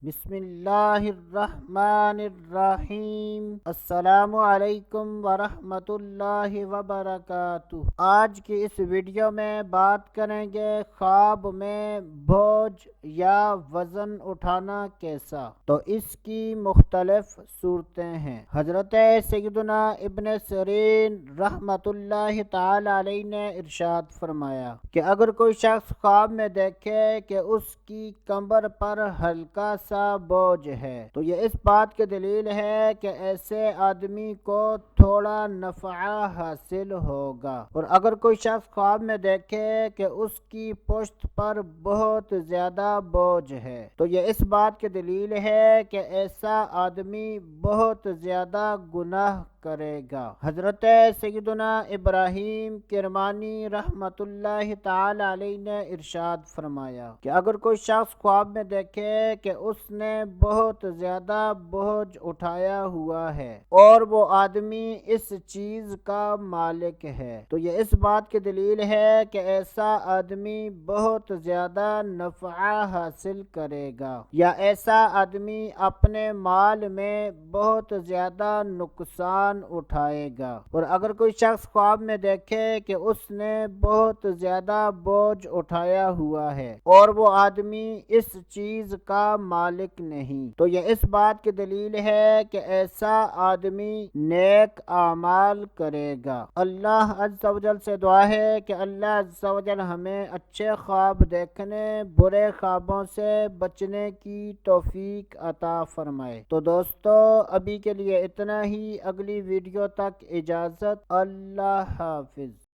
بسم اللہ الرحمن الرحیم۔ السلام علیکم ورحمۃ اللہ وبرکاتہ۔ آج کی اس ویڈیو میں بات کریں گے خواب میں بوجھ یا وزن اٹھانا کیسا، تو اس کی مختلف صورتیں ہیں۔ حضرت سیدنا ابن سیرین رحمۃ اللہ تعالی علیہ نے ارشاد فرمایا کہ اگر کوئی شخص خواب میں دیکھے کہ اس کی کمر پر ہلکا سا بوجھ ہے تو یہ اس بات کی دلیل ہے کہ ایسے آدمی کو تھوڑا نفع حاصل ہوگا۔ اور اگر کوئی شخص خواب میں دیکھے کہ اس کی پشت پر بہت زیادہ بوجھ ہے تو یہ اس بات کی دلیل ہے کہ ایسا آدمی بہت زیادہ گناہ کرے گا۔ حضرت سیدنا ابراہیم کرمانی رحمت اللہ تعالی علیہ نے ارشاد فرمایا کہ اگر کوئی شخص خواب میں دیکھے کہ اس نے بہت زیادہ بوجھ اٹھایا ہوا ہے اور وہ آدمی اس چیز کا مالک ہے تو یہ اس بات کی دلیل ہے کہ ایسا آدمی بہت زیادہ نفع حاصل کرے گا، یا ایسا آدمی اپنے مال میں بہت زیادہ نقصان اٹھائے گا۔ اور اگر کوئی شخص خواب میں دیکھے کہ اس نے بہت زیادہ بوجھ اٹھایا ہوا ہے اور وہ آدمی اس چیز کا مالک نہیں تو یہ اس بات کی دلیل ہے کہ ایسا آدمی نیک اعمال کرے گا۔ اللہ عز و جل سے دعا ہے کہ اللہ عز و جل ہمیں اچھے خواب دیکھنے، برے خوابوں سے بچنے کی توفیق عطا فرمائے۔ تو دوستو ابھی کے لیے اتنا ہی، اگلی ویڈیو تک اجازت، اللہ حافظ۔